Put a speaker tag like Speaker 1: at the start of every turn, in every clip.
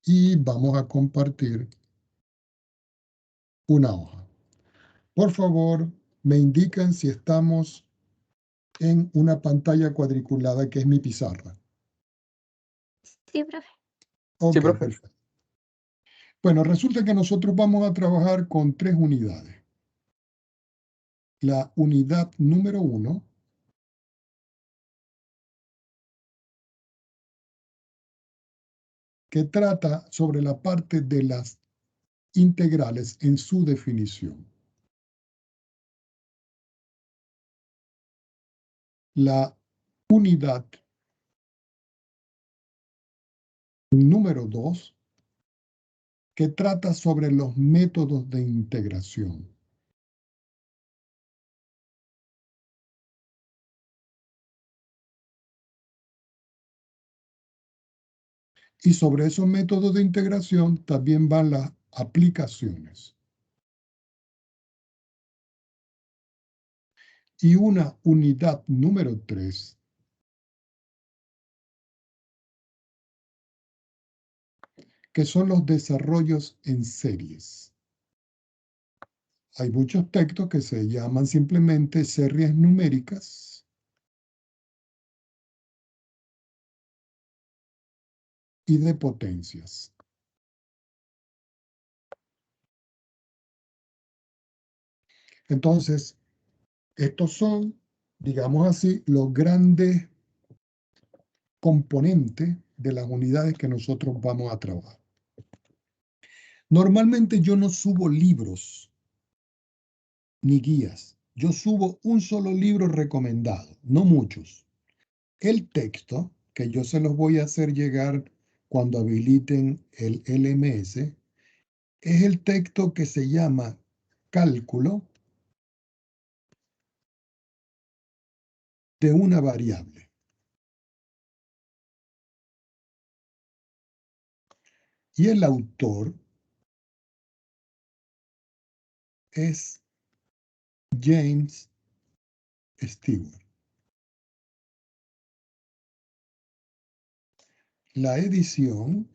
Speaker 1: y vamos a compartir una hoja. Por favor, me indican si estamos en una pantalla cuadriculada que es mi pizarra.
Speaker 2: Sí, profe.
Speaker 1: Ok,
Speaker 3: Sí, profe.
Speaker 1: perfecto. Bueno, resulta que nosotros vamos a trabajar con 3 unidades. La unidad número 1, que trata sobre la parte de las integrales en su definición. La unidad número 2, que trata sobre los métodos de integración. Y sobre esos métodos de integración también van las aplicaciones. Y una unidad número 3, que son los desarrollos en series. Hay muchos textos que se llaman simplemente series numéricas y de potencias. Entonces, estos son, digamos así, los grandes componentes de las unidades que nosotros vamos a trabajar. Normalmente yo no subo libros ni guías. Yo subo un solo libro recomendado, no muchos. El texto, que yo se los voy a hacer llegar cuando habiliten el LMS, es el texto que se llama Cálculo de una variable. Y el autor es James Stewart. La edición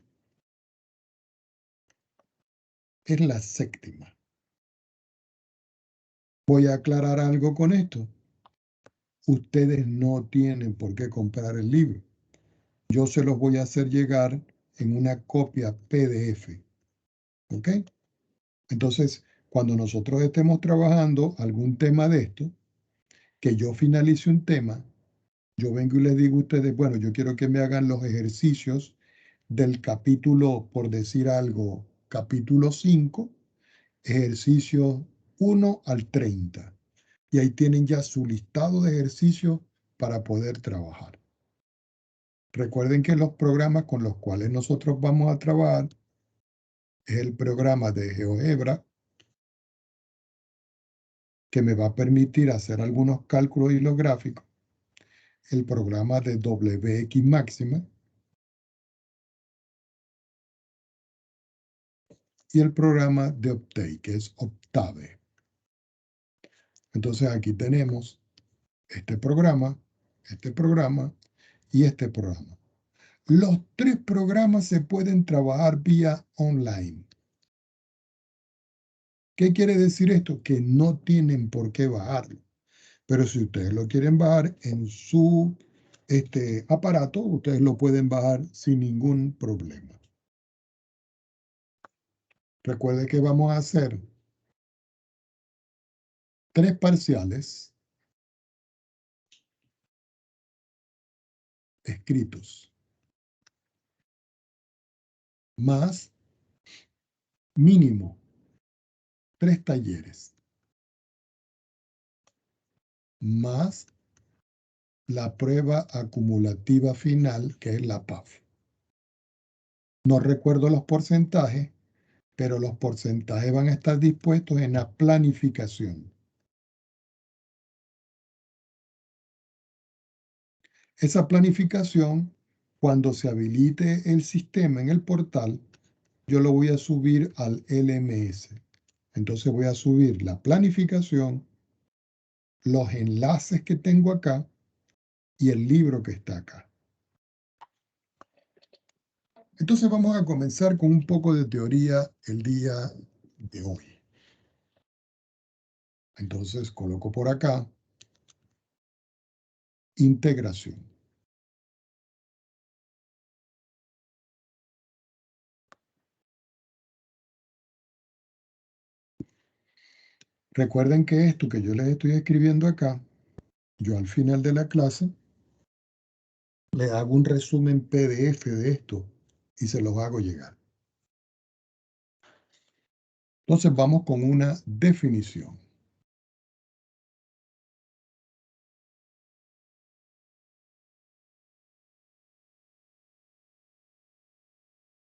Speaker 1: es la 7ª. Voy a aclarar algo con esto. Ustedes no tienen por qué comprar el libro. Yo se los voy a hacer llegar en una copia PDF. ¿Ok? Entonces, cuando nosotros estemos trabajando algún tema de esto, que yo finalice un tema, yo vengo y les digo a ustedes, bueno, yo quiero que me hagan los ejercicios del capítulo, por decir algo, capítulo 5, ejercicios 1 al 30. Y ahí tienen ya su listado de ejercicios para poder trabajar. Recuerden que los programas con los cuales nosotros vamos a trabajar es el programa de GeoGebra, que me va a permitir hacer algunos cálculos hilográficos, el programa de WX máxima y el programa de Optave, que es Octave. Entonces aquí tenemos este programa y este programa. Los 3 programas se pueden trabajar vía online. ¿Qué quiere decir esto? Que no tienen por qué bajarlo. Pero si ustedes lo quieren bajar en su aparato, ustedes lo pueden bajar sin ningún problema. Recuerde que vamos a hacer 3 parciales escritos, más mínimo 3 talleres, más la prueba acumulativa final, que es la PAF. No recuerdo los porcentajes, pero los porcentajes van a estar dispuestos en la planificación. Esa planificación, cuando se habilite el sistema en el portal, yo lo voy a subir al LMS. Entonces voy a subir la planificación, los enlaces que tengo acá y el libro que está acá. Entonces vamos a comenzar con un poco de teoría el día de hoy. Entonces coloco por acá integración. Recuerden que esto que yo les estoy escribiendo acá, yo al final de la clase le hago un resumen PDF de esto y se los hago llegar. Entonces vamos con una definición.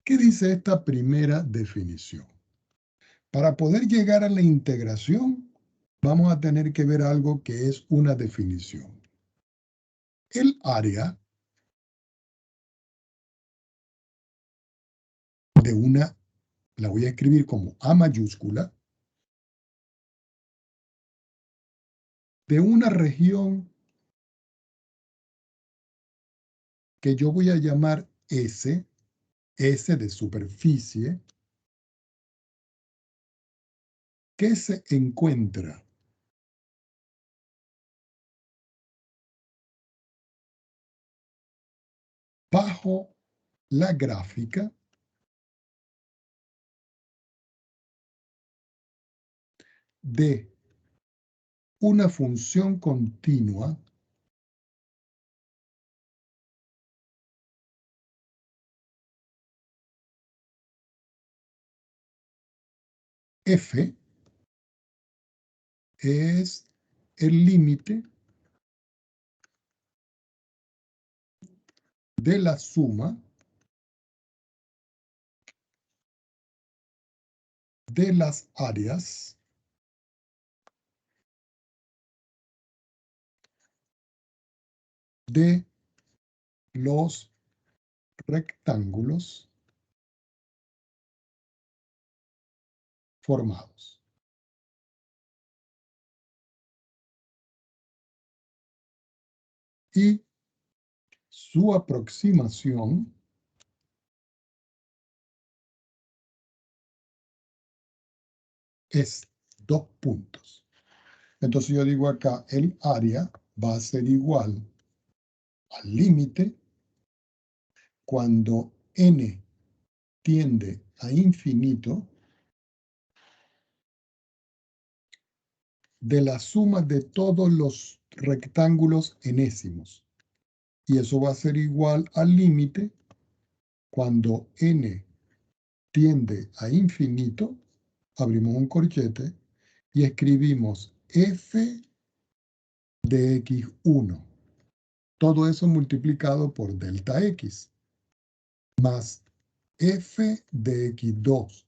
Speaker 1: ¿Qué dice esta primera definición? Para poder llegar a la integración, vamos a tener que ver algo que es una definición. El área de una, la voy a escribir como A mayúscula, de una región que yo voy a llamar S, S de superficie, que se encuentra bajo la gráfica de una función continua f es el límite de la suma de las áreas de los rectángulos formados. Y su aproximación es 2 puntos. Entonces yo digo acá, el área va a ser igual al límite cuando n tiende a infinito de la suma de todos los rectángulos enésimos. Y eso va a ser igual al límite cuando n tiende a infinito, abrimos un corchete y escribimos f de x1. Todo eso multiplicado por delta x, más f de x2,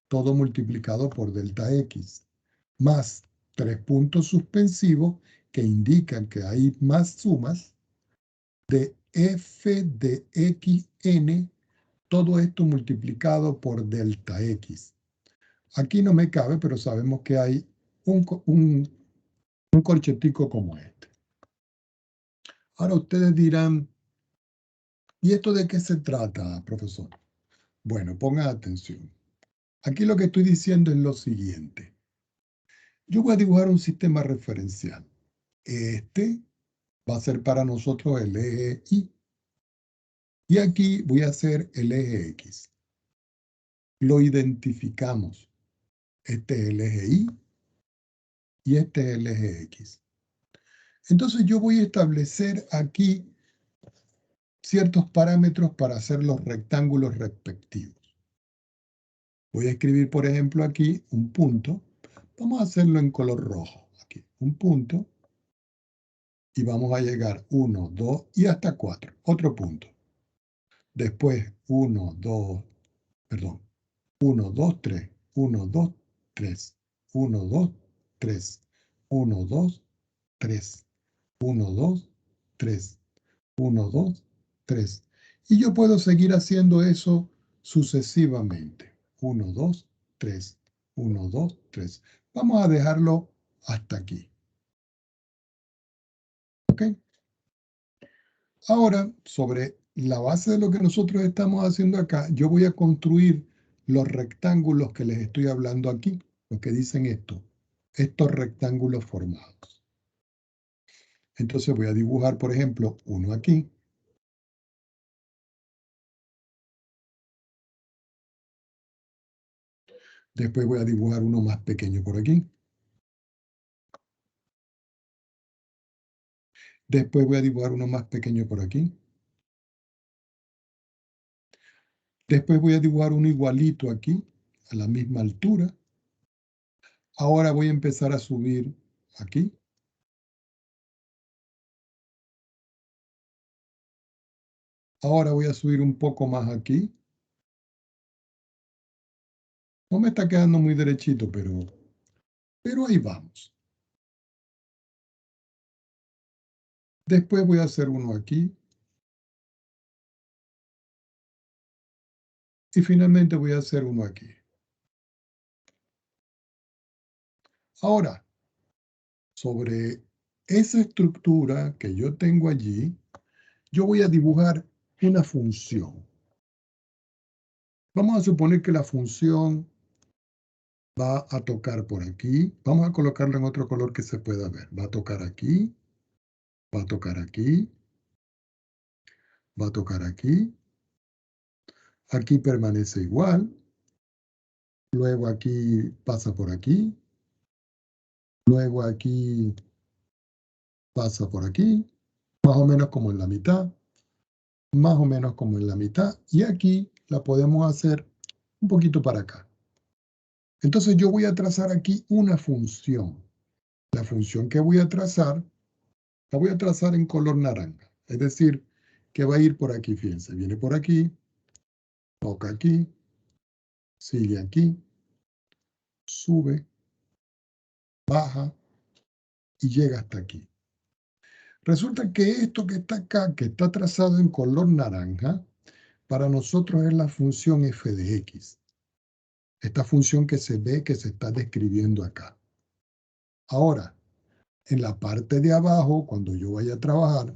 Speaker 1: todo multiplicado por delta x, más 3 puntos suspensivos que indican que hay más sumas de f de xn, todo esto multiplicado por delta x. Aquí no me cabe, pero sabemos que hay un corchetico como este. Ahora ustedes dirán, ¿y esto de qué se trata, profesor? Bueno, pongan atención. Aquí lo que estoy diciendo es lo siguiente. Yo voy a dibujar un sistema referencial. Este va a ser para nosotros el eje Y. Y aquí voy a hacer el eje X. Lo identificamos. Este es el eje Y y este es el eje X. Entonces yo voy a establecer aquí ciertos parámetros para hacer los rectángulos respectivos. Voy a escribir, por ejemplo, aquí un punto. Vamos a hacerlo en color rojo. Aquí, un punto. Y vamos a llegar 1, 2 y hasta 4. Otro punto. Después 1, 2, perdón. 1, 2, 3. 1, 2, 3. 1, 2, 3. 1, 2, 3. 1, 2, 3. 1, 2, 3. Y yo puedo seguir haciendo eso sucesivamente. 1, 2, 3. 1, 2, 3. Vamos a dejarlo hasta aquí. ¿Ok? Ahora, sobre la base de lo que nosotros estamos haciendo acá, yo voy a construir los rectángulos que les estoy hablando aquí, los que dicen esto, estos rectángulos formados. Entonces voy a dibujar, por ejemplo, uno aquí. Después voy a dibujar uno más pequeño por aquí. Después voy a dibujar uno más pequeño por aquí. Después voy a dibujar uno igualito aquí, a la misma altura. Ahora voy a empezar a subir aquí. Ahora voy a subir un poco más aquí. No me está quedando muy derechito, pero ahí vamos. Después voy a hacer uno aquí. Y finalmente voy a hacer uno aquí. Ahora, sobre esa estructura que yo tengo allí, yo voy a dibujar una función. Vamos a suponer que la función va a tocar por aquí. Vamos a colocarlo en otro color que se pueda ver. Va a tocar aquí, va a tocar aquí, va a tocar aquí. Aquí permanece igual. Luego aquí pasa por aquí. Luego aquí pasa por aquí. Más o menos como en la mitad. Más o menos como en la mitad. Y aquí la podemos hacer un poquito para acá. Entonces yo voy a trazar aquí una función. La función que voy a trazar, la voy a trazar en color naranja. Es decir, que va a ir por aquí, fíjense. Viene por aquí, toca aquí, sigue aquí, sube, baja y llega hasta aquí. Resulta que esto que está acá, que está trazado en color naranja, para nosotros es la función f de x. Esta función que se ve que se está describiendo acá. Ahora, en la parte de abajo, cuando yo vaya a trabajar,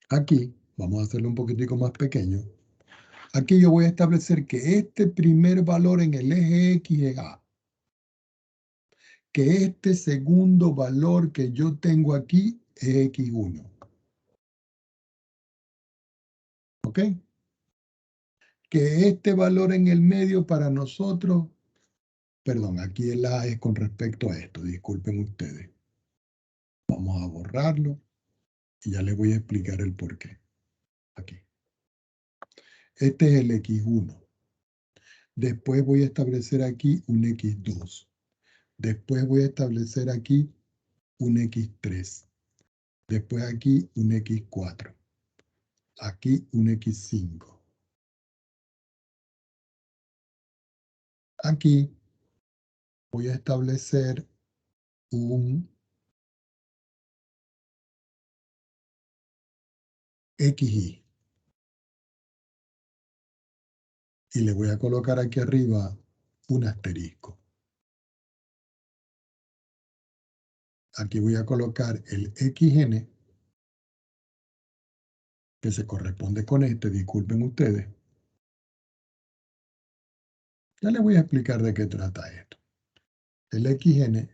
Speaker 1: aquí, vamos a hacerlo un poquitico más pequeño, aquí yo voy a establecer que este primer valor en el eje X es A. Que este segundo valor que yo tengo aquí es X1. ¿Ok? Que este valor en el medio para nosotros, perdón, aquí el A es con respecto a esto, disculpen ustedes. Vamos a borrarlo y ya les voy a explicar el por qué. Aquí. Este es el X1. Después voy a establecer aquí un X2. Después voy a establecer aquí un X3. Después aquí un X4. Aquí un X5. Aquí voy a establecer un XY. Y le voy a colocar aquí arriba un asterisco. Aquí voy a colocar el XN, que se corresponde con este, disculpen ustedes. Ya les voy a explicar de qué trata esto. El XN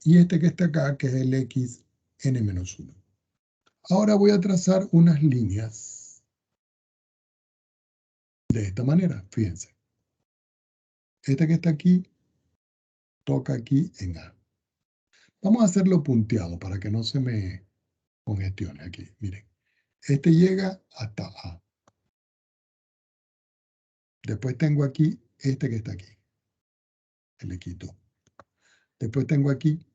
Speaker 1: y este que está acá, que es el XN-1. Ahora voy a trazar unas líneas de esta manera, fíjense. Este que está aquí, toca aquí en A. Vamos a hacerlo punteado para que no se me congestione aquí. Miren, este llega hasta A. Después tengo aquí este que está aquí, el X2. Después tengo aquí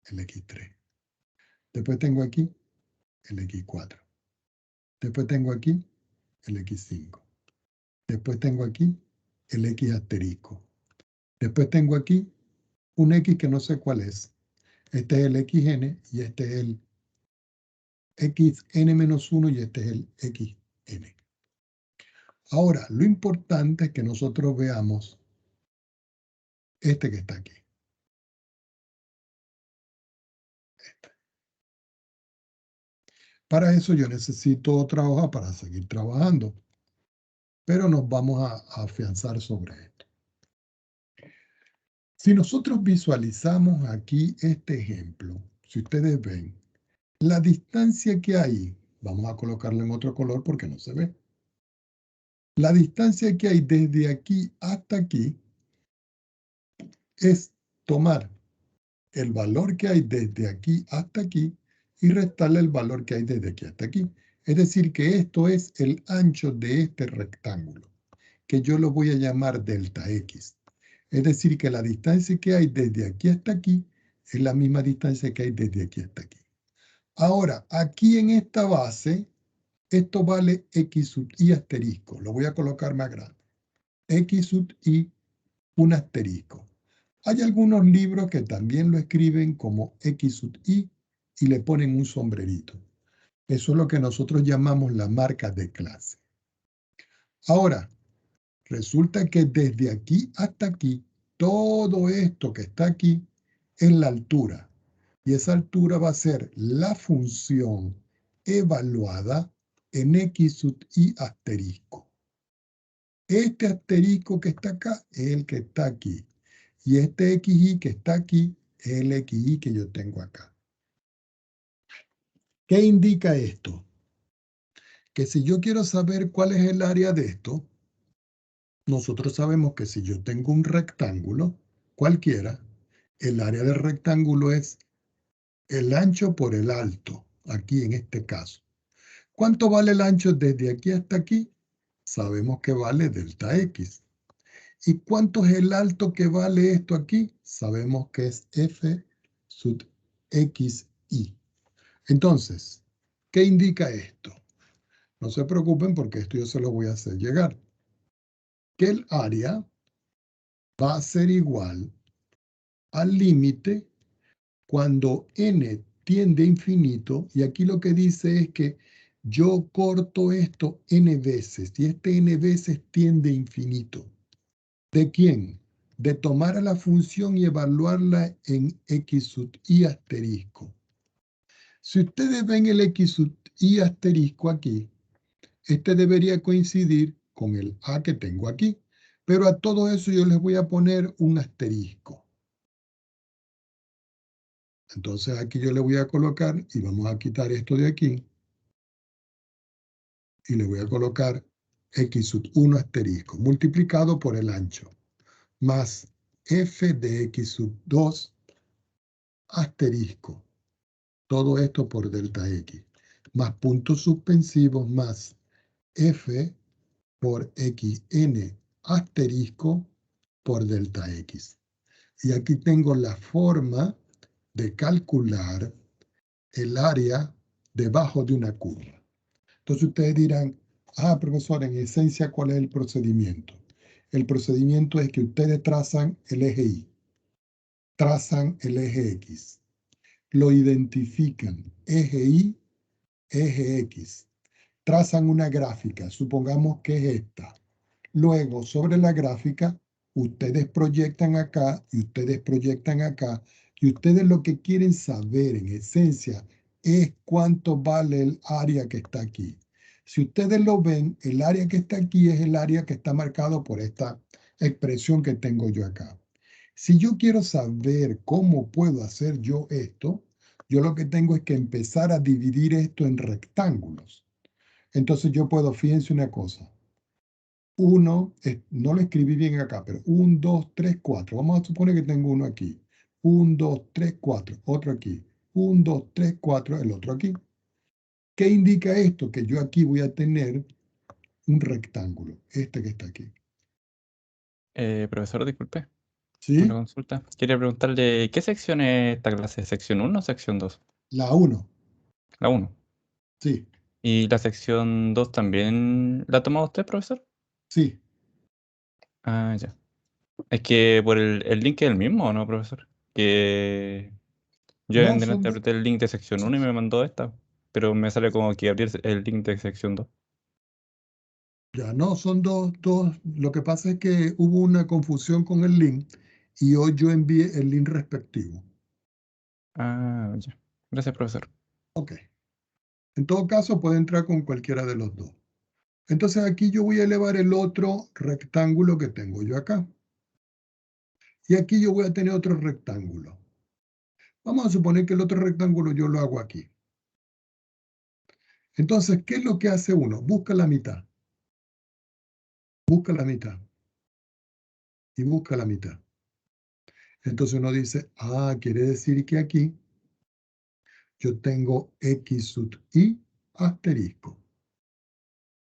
Speaker 1: el X3. Después tengo aquí el X4. Después tengo aquí el X5. Después tengo aquí el X asterisco. Después tengo aquí un X que no sé cuál es. Este es el XN y este es el XN-1 y este es el XN. Ahora, lo importante es que nosotros veamos este que está aquí. Para eso yo necesito otra hoja para seguir trabajando. Pero nos vamos a afianzar sobre esto. Si nosotros visualizamos aquí este ejemplo, si ustedes ven, la distancia que hay, vamos a colocarlo en otro color porque no se ve. La distancia que hay desde aquí hasta aquí es tomar el valor que hay desde aquí hasta aquí y restarle el valor que hay desde aquí hasta aquí. Es decir, que esto es el ancho de este rectángulo, que yo lo voy a llamar delta X. Es decir, que la distancia que hay desde aquí hasta aquí es la misma distancia que hay desde aquí hasta aquí. Ahora, aquí en esta base, esto vale X sub I asterisco. Lo voy a colocar más grande. X sub I, un asterisco. Hay algunos libros que también lo escriben como X sub I y le ponen un sombrerito. Eso es lo que nosotros llamamos la marca de clase. Ahora, resulta que desde aquí hasta aquí, todo esto que está aquí es la altura. Y esa altura va a ser la función evaluada en X sub I asterisco. Este asterisco que está acá es el que está aquí. Y este XY que está aquí es el XY que yo tengo acá. ¿Qué indica esto? Que si yo quiero saber cuál es el área de esto, nosotros sabemos que si yo tengo un rectángulo, cualquiera, el área del rectángulo es el ancho por el alto, aquí en este caso. ¿Cuánto vale el ancho desde aquí hasta aquí? Sabemos que vale delta X. ¿Y cuánto es el alto que vale esto aquí? Sabemos que es F sub XY. Entonces, ¿qué indica esto? No se preocupen porque esto yo se lo voy a hacer llegar. Que el área va a ser igual al límite cuando n tiende a infinito, y aquí lo que dice es que yo corto esto n veces, y este n veces tiende a infinito. ¿De quién? De tomar a la función y evaluarla en X sub I asterisco. Si ustedes ven el X sub I asterisco aquí, este debería coincidir con el A que tengo aquí, pero a todo eso yo les voy a poner un asterisco. Entonces aquí yo le voy a colocar, y vamos a quitar esto de aquí, y le voy a colocar X sub 1 asterisco, multiplicado por el ancho, más F de X sub 2 asterisco, todo esto por delta X, más puntos suspensivos, más F por XN asterisco por delta X. Y aquí tengo la forma de calcular el área debajo de una curva. Entonces ustedes dirán, profesor, en esencia, ¿cuál es el procedimiento? El procedimiento es que ustedes trazan el eje Y, trazan el eje X, lo identifican, eje Y, eje X, trazan una gráfica, supongamos que es esta. Luego, sobre la gráfica, ustedes proyectan acá y ustedes proyectan acá, y ustedes lo que quieren saber en esencia es cuánto vale el área que está aquí. Si ustedes lo ven, el área que está aquí es el área que está marcado por esta expresión que tengo yo acá. Si yo quiero saber cómo puedo hacer yo esto, yo lo que tengo es que empezar a dividir esto en rectángulos. Entonces yo puedo, fíjense una cosa, no lo escribí bien acá, pero 1, 2, 3, 4. Vamos a suponer que tengo uno aquí. 1, 2, 3, 4. Otro aquí. 1, 2, 3, 4. El otro aquí. ¿Qué indica esto? Que yo aquí voy a tener un rectángulo. Este que está aquí.
Speaker 3: Profesor, disculpe, una
Speaker 1: ¿Sí?
Speaker 3: consulta. Quería preguntarle, ¿qué sección es esta clase? ¿Sección 1 o sección 2?
Speaker 1: La 1.
Speaker 3: La 1.
Speaker 1: Sí.
Speaker 3: ¿Y la sección 2 también la ha tomado usted, profesor?
Speaker 1: Sí.
Speaker 3: Ah, ya. Es que por el link es el mismo, ¿no, profesor? Que yo
Speaker 1: No,
Speaker 3: en
Speaker 1: son
Speaker 3: delante
Speaker 1: dos.
Speaker 3: apreté el link de sección 1 y me mandó esta, pero me sale como que abrir el link de sección 2.
Speaker 1: Ya no, son dos. Lo que pasa es que hubo una confusión con el link y hoy yo envié el link respectivo.
Speaker 3: Ah, ya. Gracias, profesor.
Speaker 1: Ok. En todo caso, puede entrar con cualquiera de los dos. Entonces aquí yo voy a elevar el otro rectángulo que tengo yo acá. Y aquí yo voy a tener otro rectángulo. Vamos a suponer que el otro rectángulo yo lo hago aquí. Entonces, ¿qué es lo que hace uno? Busca la mitad. Busca la mitad. Y busca la mitad. Entonces uno dice, quiere decir que aquí yo tengo x sub i asterisco.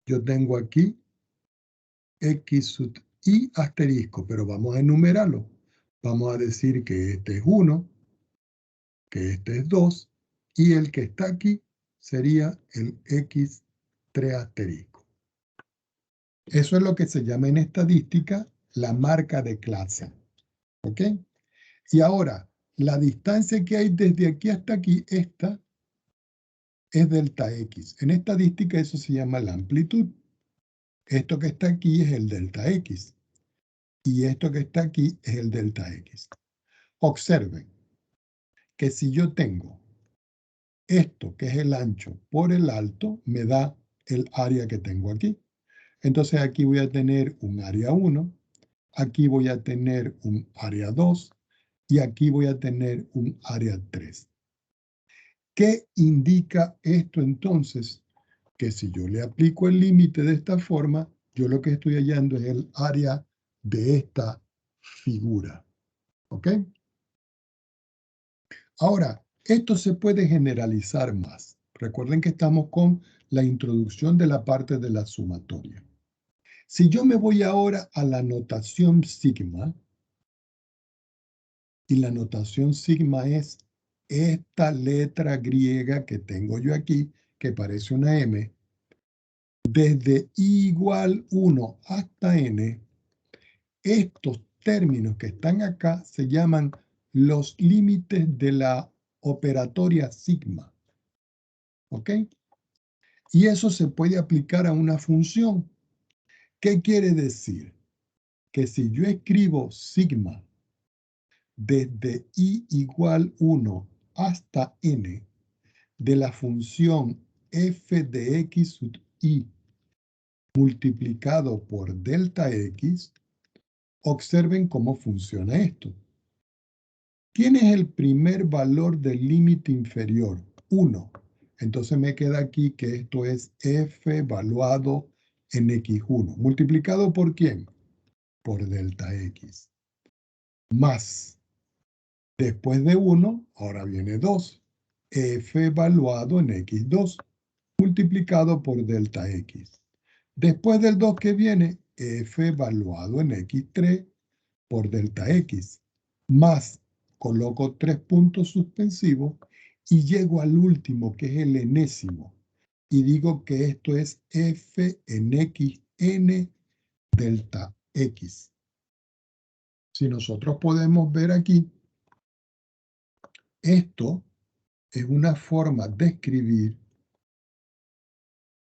Speaker 1: Yo tengo aquí x sub i asterisco, pero vamos a enumerarlo. Vamos a decir que este es 1, que este es 2, y el que está aquí sería el x3 asterisco. Eso es lo que se llama en estadística la marca de clase. ¿Ok? Y ahora, la distancia que hay desde aquí hasta aquí, esta es delta x. En estadística eso se llama la amplitud. Esto que está aquí es el delta x. Y esto que está aquí es el delta x. Observen que si yo tengo esto, que es el ancho por el alto, me da el área que tengo aquí. Entonces aquí voy a tener un área 1, aquí voy a tener un área 2 y aquí voy a tener un área 3. ¿Qué indica esto entonces? Que si yo le aplico el límite de esta forma, yo lo que estoy hallando es el área de esta figura. ¿Ok? Ahora, esto se puede generalizar más. Recuerden que estamos con la introducción de la parte de la sumatoria. Si yo me voy ahora a la notación sigma, y la notación sigma es esta letra griega que tengo yo aquí, que parece una M, desde i igual 1 hasta n, estos términos que están acá se llaman los límites de la operatoria sigma. ¿Ok? Y eso se puede aplicar a una función. ¿Qué quiere decir? Que si yo escribo sigma desde i igual 1 hasta n de la función f de x sub i multiplicado por delta x, observen cómo funciona esto. ¿Quién es el primer valor del límite inferior? 1. Entonces me queda aquí que esto es f evaluado en x1. ¿Multiplicado por quién? Por delta x. Más. Después de 1, ahora viene 2. F evaluado en x2. Multiplicado por delta x. Después del 2 que viene, f evaluado en x3 por delta x. Más, coloco 3 puntos suspensivos y llego al último, que es el enésimo. Y digo que esto es f en xn delta x. Si nosotros podemos ver aquí, esto es una forma de escribir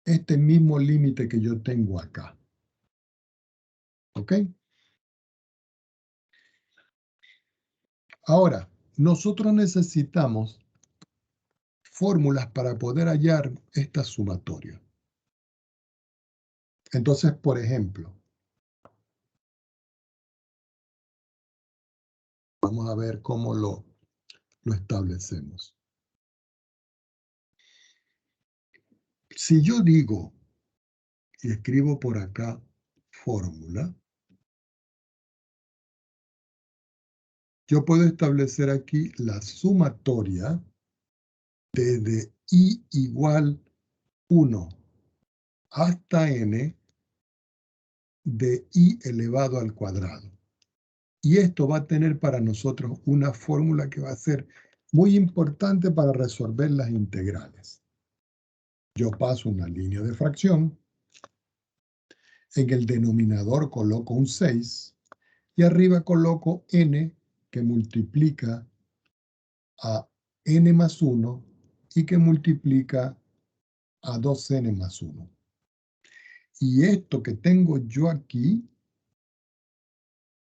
Speaker 1: este mismo límite que yo tengo acá. ¿Ok? Ahora, nosotros necesitamos fórmulas para poder hallar esta sumatoria. Entonces, por ejemplo, vamos a ver cómo lo establecemos. Si yo digo y escribo por acá fórmula, yo puedo establecer aquí la sumatoria desde i igual 1 hasta n de i elevado al cuadrado. Y esto va a tener para nosotros una fórmula que va a ser muy importante para resolver las integrales. Yo paso una línea de fracción, en el denominador coloco un 6 y arriba coloco n que multiplica a n más 1 y que multiplica a 2n más 1. Y esto que tengo yo aquí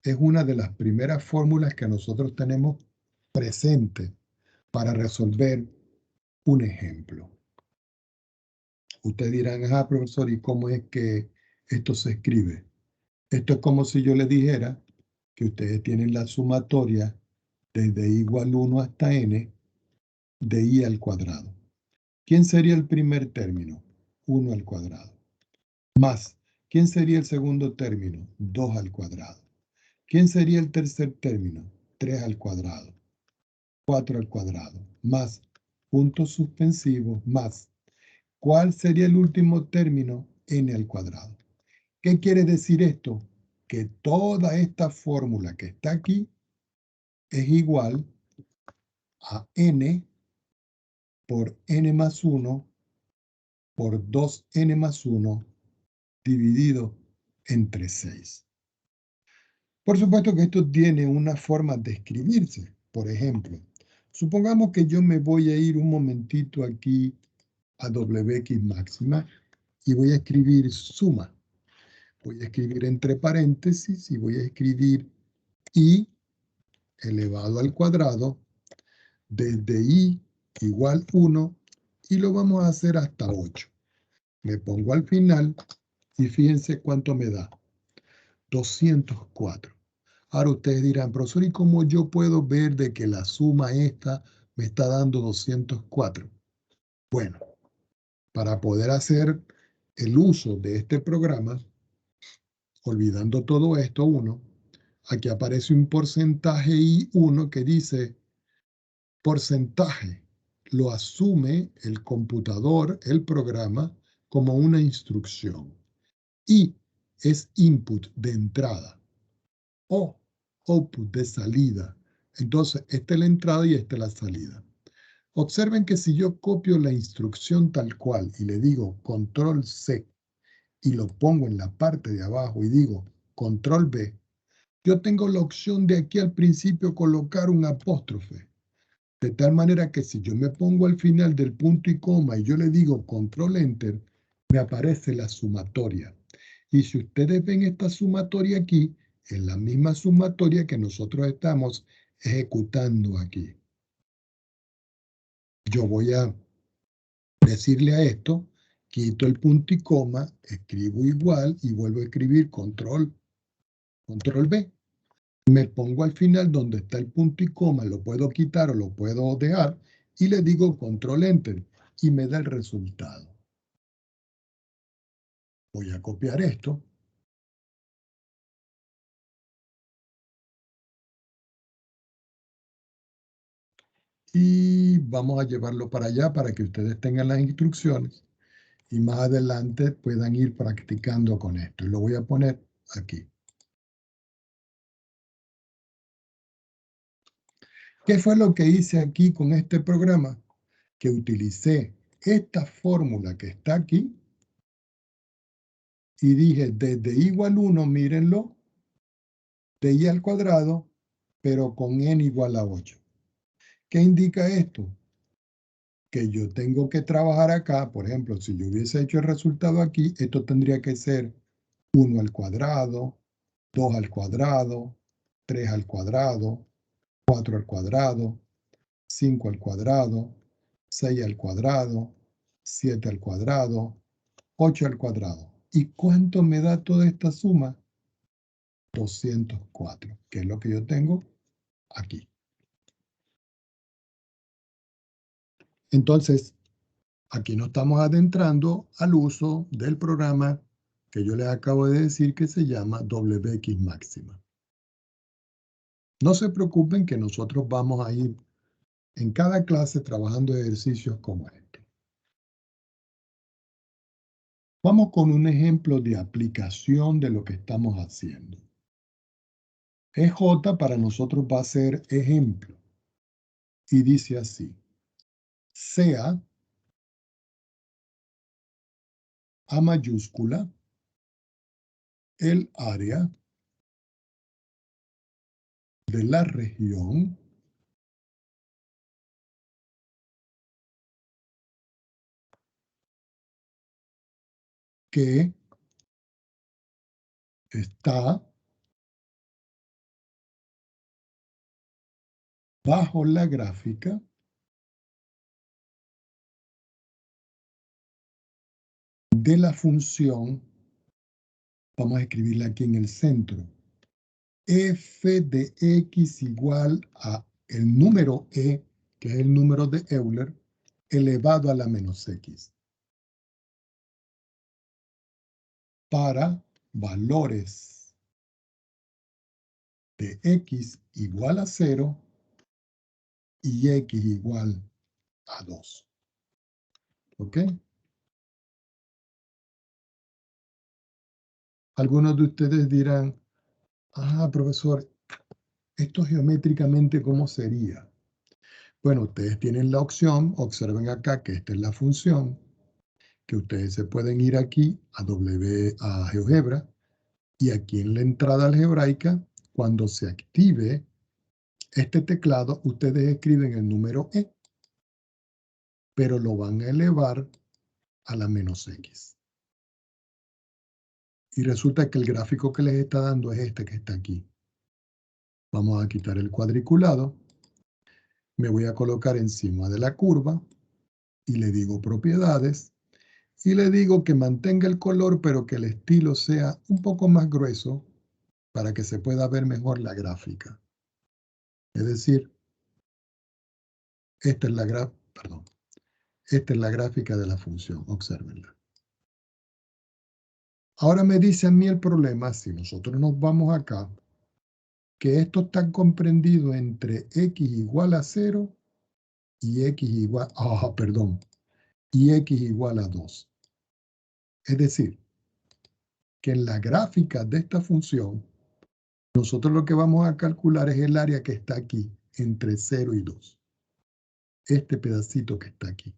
Speaker 1: es una de las primeras fórmulas que nosotros tenemos presente para resolver un ejemplo. Ustedes dirán, ajá, profesor, ¿y cómo es que esto se escribe? Esto es como si yo les dijera que ustedes tienen la sumatoria desde i igual 1 hasta n de i al cuadrado. ¿Quién sería el primer término? 1 al cuadrado. Más, ¿quién sería el segundo término? 2 al cuadrado. ¿Quién sería el tercer término? 3 al cuadrado. 4 al cuadrado. Más, puntos suspensivos, más. ¿Cuál sería el último término? N al cuadrado. ¿Qué quiere decir esto? Que toda esta fórmula que está aquí es igual a n por n más 1 por 2n más 1 dividido entre 6. Por supuesto que esto tiene una forma de escribirse. Por ejemplo, supongamos que yo me voy a ir un momentito aquí a wx máxima y voy a escribir suma. Voy a escribir entre paréntesis y voy a escribir i elevado al cuadrado desde i igual 1 y lo vamos a hacer hasta 8. Me pongo al final y fíjense cuánto me da. 204. Ahora ustedes dirán, profesor, ¿y cómo yo puedo ver de que la suma esta me está dando 204? Bueno, para poder hacer el uso de este programa, olvidando todo esto, aquí aparece un porcentaje I1 que dice porcentaje. Lo asume el computador, el programa, como una instrucción. Y es input de entrada o output de salida. Entonces, esta es la entrada y esta es la salida. Observen que si yo copio la instrucción tal cual y le digo control C y lo pongo en la parte de abajo y digo control B, yo tengo la opción de aquí al principio colocar un apóstrofe. De tal manera que si yo me pongo al final del punto y coma y yo le digo control enter, me aparece la sumatoria. Y si ustedes ven esta sumatoria aquí, es la misma sumatoria que nosotros estamos ejecutando aquí. Yo voy a decirle a esto, quito el punto y coma, escribo igual y vuelvo a escribir control B. Me pongo al final donde está el punto y coma, lo puedo quitar o lo puedo dejar y le digo control enter y me da el resultado. Voy a copiar esto. Y vamos a llevarlo para allá para que ustedes tengan las instrucciones y más adelante puedan ir practicando con esto. Y lo voy a poner aquí. ¿Qué fue lo que hice aquí con este programa? Que utilicé esta fórmula que está aquí y dije desde i igual 1, mírenlo, de i al cuadrado, pero con n igual a 8. ¿Qué indica esto? Que yo tengo que trabajar acá, por ejemplo, si yo hubiese hecho el resultado aquí, esto tendría que ser 1 al cuadrado, 2 al cuadrado, 3 al cuadrado, 4 al cuadrado, 5 al cuadrado, 6 al cuadrado, 7 al cuadrado, 8 al cuadrado. ¿Y cuánto me da toda esta suma? 204, que es lo que yo tengo aquí. Entonces, aquí nos estamos adentrando al uso del programa que yo les acabo de decir que se llama WX máxima. No se preocupen que nosotros vamos a ir en cada clase trabajando ejercicios como este. Vamos con un ejemplo de aplicación de lo que estamos haciendo. EJ para nosotros va a ser ejemplo. Y dice así. Sea A mayúscula el área de la región que está bajo la gráfica de la función, vamos a escribirla aquí en el centro, f de x igual a el número e, que es el número de Euler, elevado a la menos x. Para valores de x igual a 0 y x igual a 2. ¿Ok? Algunos de ustedes dirán, profesor, esto geométricamente, ¿cómo sería? Bueno, ustedes tienen la opción, observen acá que esta es la función, que ustedes se pueden ir aquí a GeoGebra, y aquí en la entrada algebraica, cuando se active este teclado, ustedes escriben el número E, pero lo van a elevar a la menos X. Y resulta que el gráfico que les está dando es este que está aquí. Vamos a quitar el cuadriculado. Me voy a colocar encima de la curva y le digo propiedades. Y le digo que mantenga el color, pero que el estilo sea un poco más grueso para que se pueda ver mejor la gráfica. Es decir, esta es la gráfica de la función. Obsérvenla. Ahora me dice a mí el problema, si nosotros nos vamos acá, que esto está comprendido entre x igual a 0 y x igual, y x igual a 2. Es decir, que en la gráfica de esta función, nosotros lo que vamos a calcular es el área que está aquí, entre 0 y 2. Este pedacito que está aquí.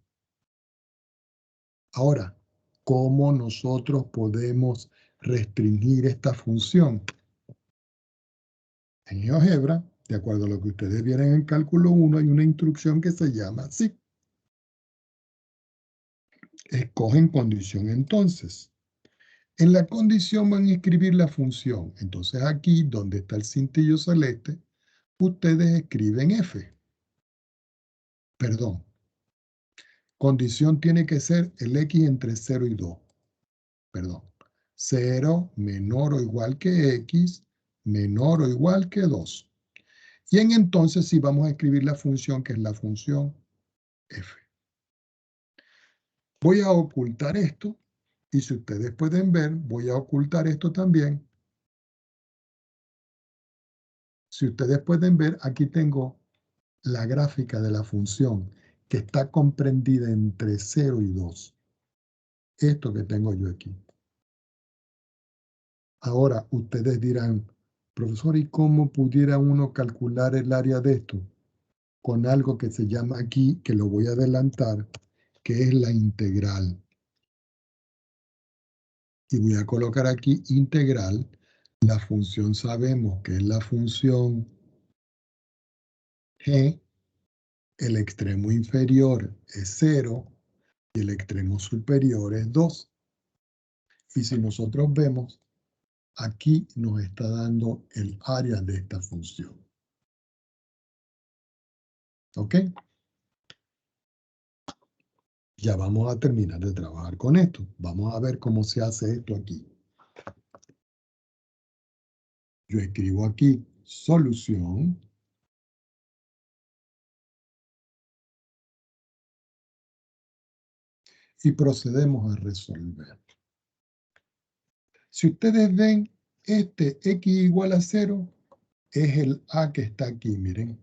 Speaker 1: Ahora, ¿cómo nosotros podemos restringir esta función? En GeoGebra, de acuerdo a lo que ustedes vieron en cálculo 1, hay una instrucción que se llama así. Escogen condición entonces. En la condición van a escribir la función. Entonces aquí, donde está el cintillo celeste, ustedes escriben f. Perdón. Condición tiene que ser el x entre 0 y 2. Perdón. 0 menor o igual que x, menor o igual que 2. Y entonces sí vamos a escribir la función, que es la función f. Voy a ocultar esto, y si ustedes pueden ver, voy a ocultar esto también. Si ustedes pueden ver, aquí tengo la gráfica de la función, que está comprendida entre 0 y 2. Esto que tengo yo aquí. Ahora, ustedes dirán, profesor, ¿y cómo pudiera uno calcular el área de esto? Con algo que se llama aquí, que lo voy a adelantar, que es la integral. Y voy a colocar aquí integral. La función sabemos que es la función g. El extremo inferior es 0 y el extremo superior es 2. Y si nosotros vemos, aquí nos está dando el área de esta función. ¿Ok? Ya vamos a terminar de trabajar con esto. Vamos a ver cómo se hace esto aquí. Yo escribo aquí solución. Y procedemos a resolver. Si ustedes ven, este x igual a 0 es el a que está aquí, miren.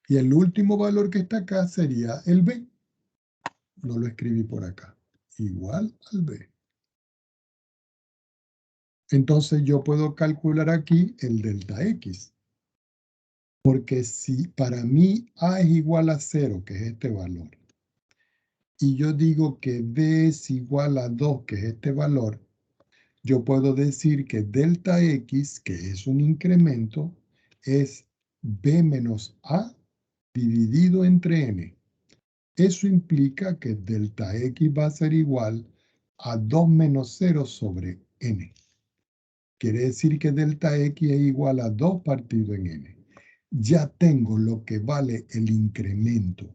Speaker 1: Y el último valor que está acá sería el b. No lo escribí por acá. Igual al b. Entonces yo puedo calcular aquí el delta x. Porque si para mí a es igual a 0, que es este valor, y yo digo que b es igual a 2, que es este valor, yo puedo decir que delta x, que es un incremento, es b menos a dividido entre n. Eso implica que delta x va a ser igual a 2 menos 0 sobre n. Quiere decir que delta x es igual a 2 partido en n. Ya tengo lo que vale el incremento.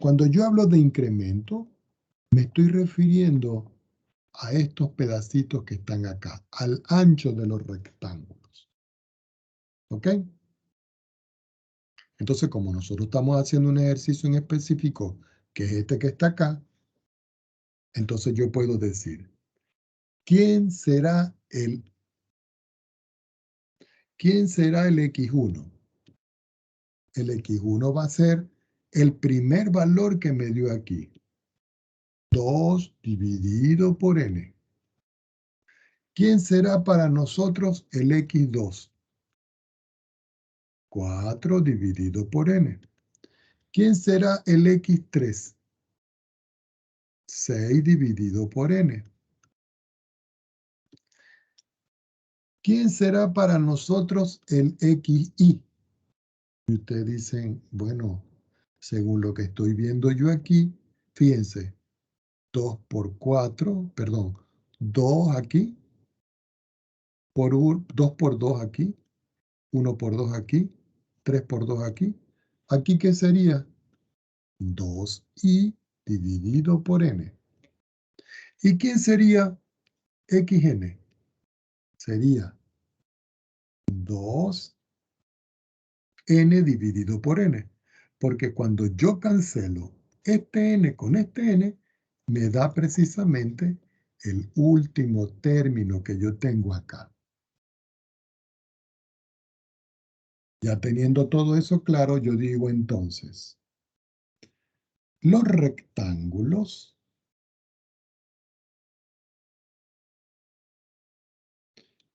Speaker 1: Cuando yo hablo de incremento, me estoy refiriendo a estos pedacitos que están acá, al ancho de los rectángulos. ¿Ok? Entonces, como nosotros estamos haciendo un ejercicio en específico, que es este que está acá, entonces yo puedo decir, ¿quién será el X1? El X1 va a ser el primer valor que me dio aquí. 2 dividido por n. ¿Quién será para nosotros el X2? 4 dividido por n. ¿Quién será el X3? 6 dividido por n. ¿Quién será para nosotros el XY? Y ustedes dicen, bueno, según lo que estoy viendo yo aquí, fíjense, 2 por 4, perdón, 2 aquí, 2 por 2 aquí, 1 por 2 aquí, 3 por 2 aquí. ¿Aquí qué sería? 2i dividido por n. ¿Y quién sería xn? Sería 2n dividido por n. Porque cuando yo cancelo este n con este n, me da precisamente el último término que yo tengo acá. Ya teniendo todo eso claro, yo digo entonces, los rectángulos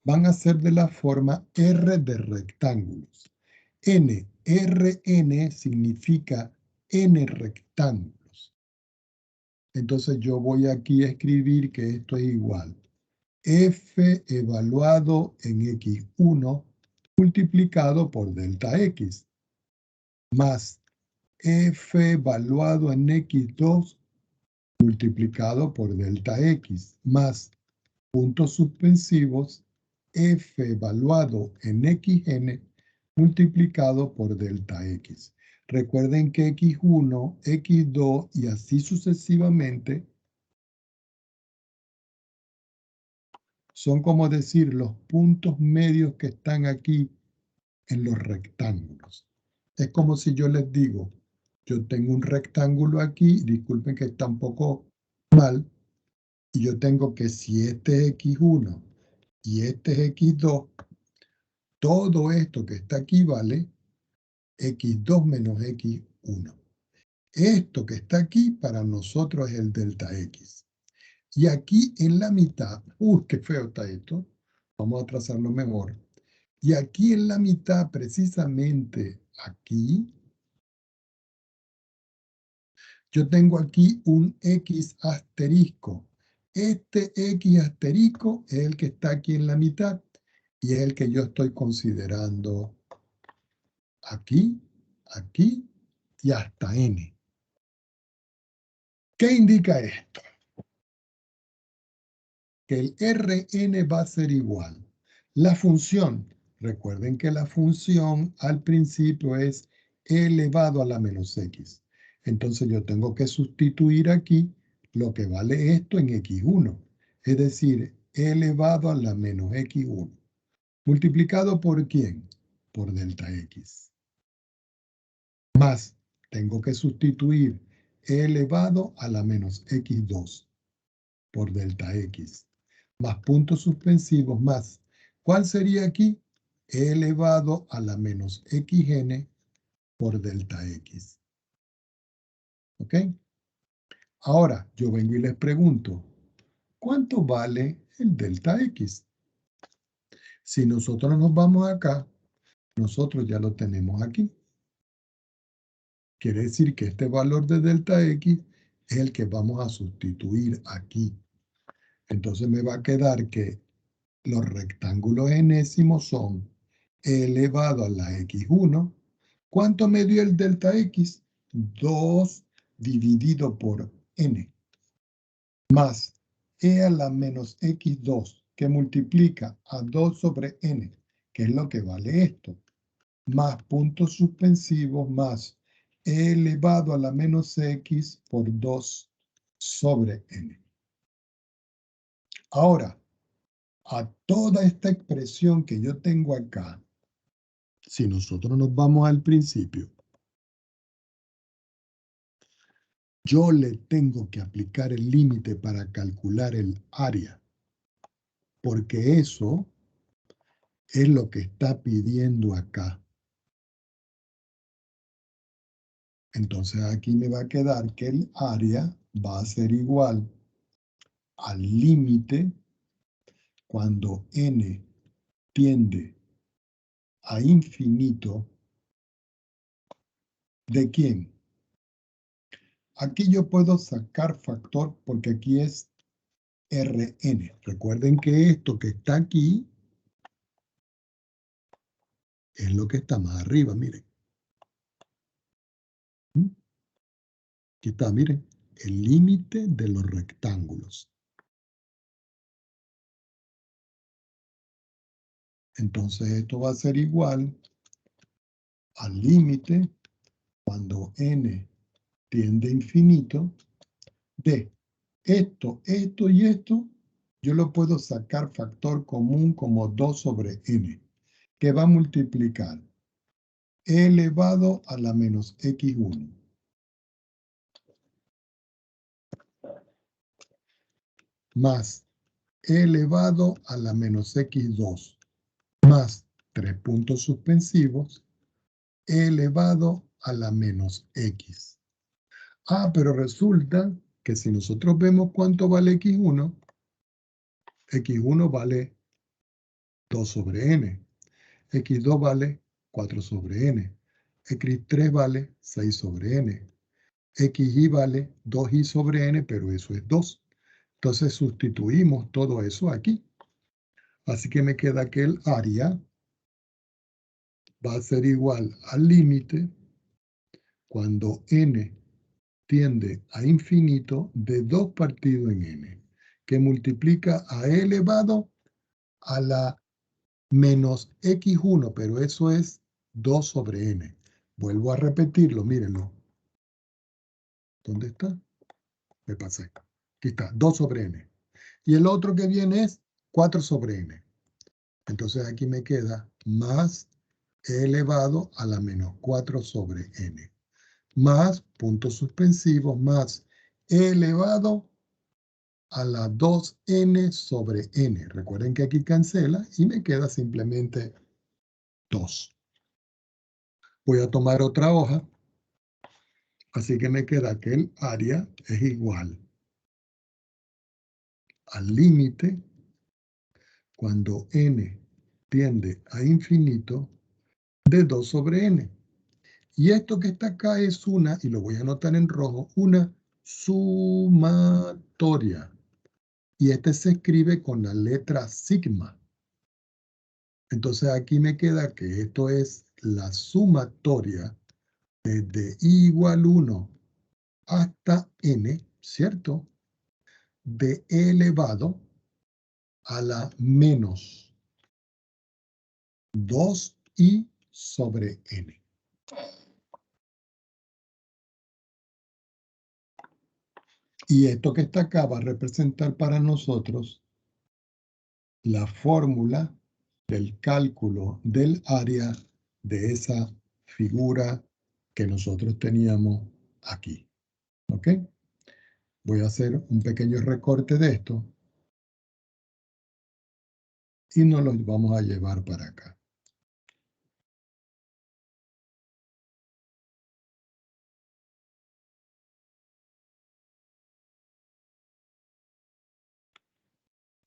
Speaker 1: van a ser de la forma R de rectángulos. Rn significa n rectángulos. Entonces yo voy aquí a escribir que esto es igual. F evaluado en X1 multiplicado por delta X más F evaluado en X2 multiplicado por delta X más puntos suspensivos F evaluado en XN multiplicado por delta X. Recuerden que X1, X2 y así sucesivamente son como decir los puntos medios que están aquí en los rectángulos. Es como si yo les digo, yo tengo un rectángulo aquí, disculpen que está un poco mal, y yo tengo que si este es X1 y este es X2, todo esto que está aquí vale X2 menos X1. Esto que está aquí para nosotros es el delta X. Y aquí en la mitad, qué feo está esto, vamos a trazarlo mejor. Y aquí en la mitad, precisamente aquí, yo tengo aquí un X asterisco. Este X asterisco es el que está aquí en la mitad y es el que yo estoy considerando aquí, aquí y hasta n. ¿Qué indica esto? Que el Rn va a ser igual. La función, recuerden que la función al principio es e elevado a la menos x. Entonces yo tengo que sustituir aquí lo que vale esto en x1. Es decir, e elevado a la menos x1. ¿Multiplicado por quién? Por delta x. Más, tengo que sustituir e elevado a la menos x2 por delta x. Más puntos suspensivos más. ¿Cuál sería aquí? E elevado a la menos xn por delta x. ¿Ok? Ahora, yo vengo y les pregunto, ¿cuánto vale el delta x? Si nosotros nos vamos acá, nosotros ya lo tenemos aquí. Quiere decir que este valor de delta x es el que vamos a sustituir aquí. Entonces me va a quedar que los rectángulos enésimos son e elevado a la x1. ¿Cuánto me dio el delta x? 2 dividido por n. Más e a la menos x2, que multiplica a 2 sobre n, que es lo que vale esto. Más puntos suspensivos más e elevado a la menos x por 2 sobre n. Ahora, a toda esta expresión que yo tengo acá, si nosotros nos vamos al principio, yo le tengo que aplicar el límite para calcular el área, porque eso es lo que está pidiendo acá. Entonces aquí me va a quedar que el área va a ser igual al límite cuando n tiende a infinito. ¿De quién? Aquí yo puedo sacar factor porque aquí es Rn. Recuerden que esto que está aquí es lo que está más arriba, miren. Aquí está, miren, el límite de los rectángulos. Entonces esto va a ser igual al límite cuando n tiende a infinito de esto, esto y esto. Yo lo puedo sacar factor común como 2 sobre n, que va a multiplicar e elevado a la menos x1 más e elevado a la menos x2 más 3 puntos suspensivos e elevado a la menos x. Ah, pero resulta que si nosotros vemos cuánto vale x1, x1 vale 2 sobre n, x2 vale 4 sobre n, x3 vale 6 sobre n, xy vale 2y sobre n, pero eso es 2. Entonces sustituimos todo eso aquí. Así que me queda que el área va a ser igual al límite cuando n tiende a infinito de 2 partido en n, que multiplica a e elevado a la menos x1, pero eso es 2 sobre n. Vuelvo a repetirlo, mírenlo. ¿Dónde está? Me pasé. Aquí está, 2 sobre n. Y el otro que viene es 4 sobre n. Entonces aquí me queda más e elevado a la menos 4 sobre n. Más puntos suspensivos más e elevado a la 2n sobre n. Recuerden que aquí cancela y me queda simplemente 2. Voy a tomar otra hoja. Así que me queda que el área es igual al límite cuando n tiende a infinito de 2 sobre n. Y esto que está acá es una, y lo voy a anotar en rojo, una sumatoria. Y este se escribe con la letra sigma. Entonces aquí me queda que esto es la sumatoria desde i igual 1 hasta n, ¿cierto? De e elevado a la menos 2i sobre n. Y esto que está acá va a representar para nosotros la fórmula del cálculo del área de esa figura que nosotros teníamos aquí. ¿Ok? Voy a hacer un pequeño recorte de esto y nos lo vamos a llevar para acá.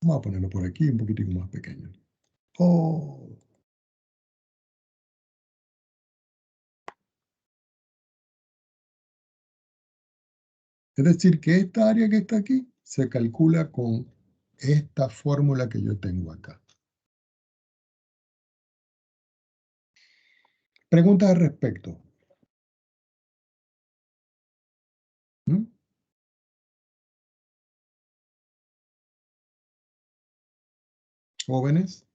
Speaker 1: Vamos a ponerlo por aquí un poquitico más pequeño. Oh. Es decir, que esta área que está aquí se calcula con esta fórmula que yo tengo acá. Preguntas al respecto. ¿Mm? ¿Jóvenes?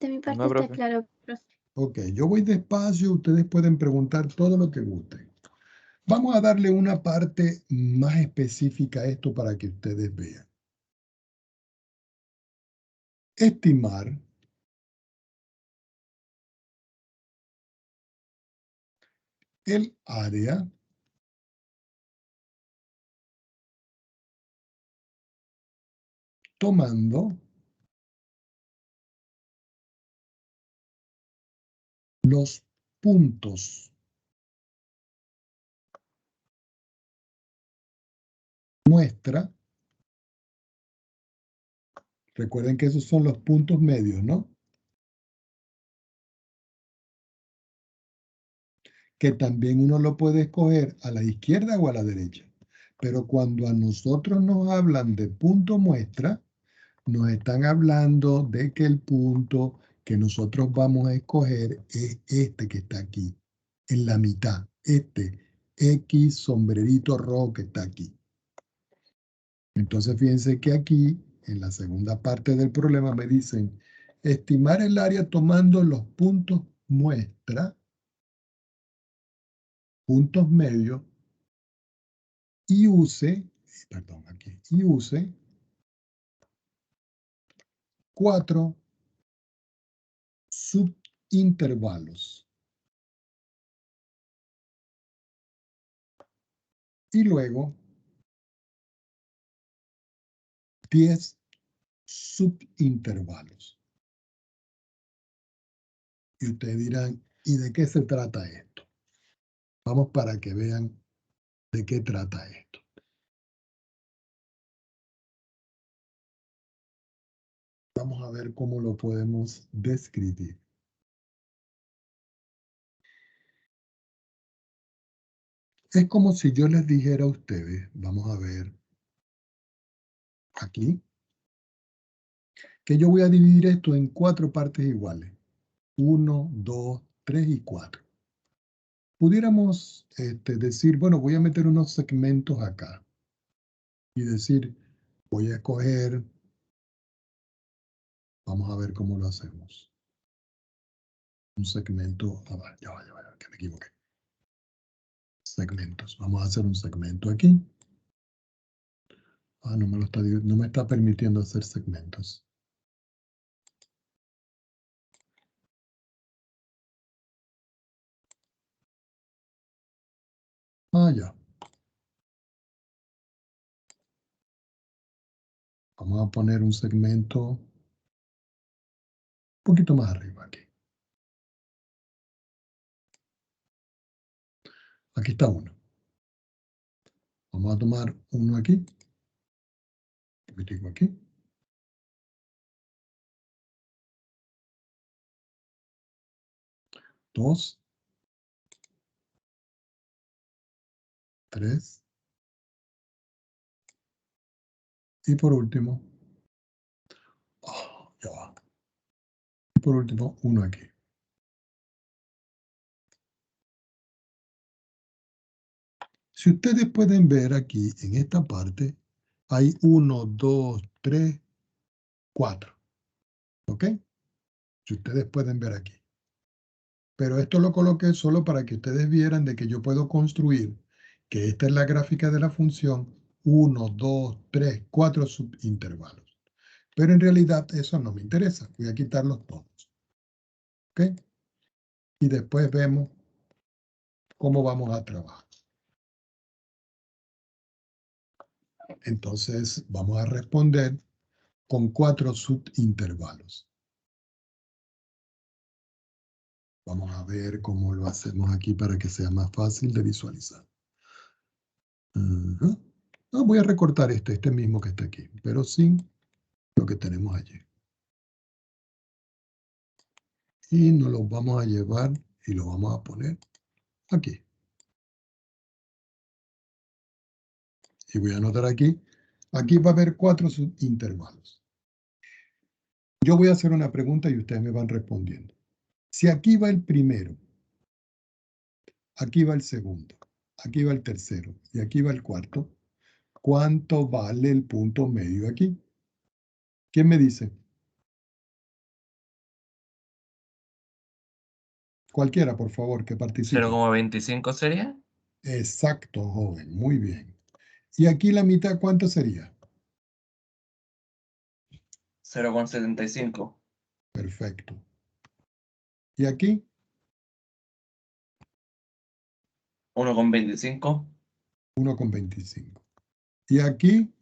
Speaker 2: De mi parte
Speaker 3: No,
Speaker 2: está
Speaker 3: profe.
Speaker 2: claro, profe.
Speaker 1: Ok, yo voy despacio, ustedes pueden preguntar todo lo que gusten. Vamos a darle una parte más específica a esto para que ustedes vean. Estimar el área tomando los puntos muestra. Recuerden que esos son los puntos medios, ¿no? Que también uno lo puede escoger a la izquierda o a la derecha. Pero cuando a nosotros nos hablan de punto muestra, nos están hablando de que el punto que nosotros vamos a escoger es este que está aquí, en la mitad, este X sombrerito rojo que está aquí. Entonces fíjense que aquí, en la segunda parte del problema, me dicen estimar el área tomando los puntos muestra, puntos medios, y use, perdón, aquí, y use 4 subintervalos. Y luego 10 subintervalos. Y ustedes dirán, ¿y de qué se trata esto? Vamos para que vean de qué trata esto. Vamos a ver cómo lo podemos describir. Es como si yo les dijera a ustedes, vamos a ver aquí, que yo voy a dividir esto en 4 partes iguales. 1, 2, 3 y 4. Pudiéramos decir, bueno, voy a meter unos segmentos acá. Y decir, voy a escoger, vamos a ver cómo lo hacemos. Un segmento, ya va, que me equivoqué. Segmentos, vamos a hacer un segmento aquí. Ah, no me está permitiendo hacer segmentos. Ah, ya. Vamos a poner un segmento un poquito más arriba aquí. Aquí está uno. Vamos a tomar uno aquí. Un poquitico aquí. Dos. 3. Y por último, ya va. Y por último, uno aquí. Si ustedes pueden ver aquí, en esta parte, hay 1, 2, 3, 4. ¿Ok? Si ustedes pueden ver aquí. Pero esto lo coloqué solo para que ustedes vieran de que yo puedo construir, que esta es la gráfica de la función, 1, 2, 3, 4 subintervalos. Pero en realidad eso no me interesa. Voy a quitarlos todos. ¿Ok? Y después vemos cómo vamos a trabajar. Entonces vamos a responder con 4 subintervalos. Vamos a ver cómo lo hacemos aquí para que sea más fácil de visualizar. No, voy a recortar este mismo que está aquí, pero sin lo que tenemos allí. Y nos lo vamos a llevar y lo vamos a poner aquí. Y voy a anotar aquí. Aquí va a haber 4 subintervalos. Yo voy a hacer una pregunta y ustedes me van respondiendo. Si aquí va el primero, aquí va el segundo, aquí va el tercero y aquí va el cuarto, ¿cuánto vale el punto medio aquí? ¿Quién me dice? Cualquiera, por favor, que participe.
Speaker 4: 0,25 sería.
Speaker 1: Exacto, joven. Muy bien. ¿Y aquí la mitad cuánto sería?
Speaker 4: 0,75.
Speaker 1: Perfecto. ¿Y aquí?
Speaker 4: 1,25.
Speaker 1: 1,25. ¿Y aquí?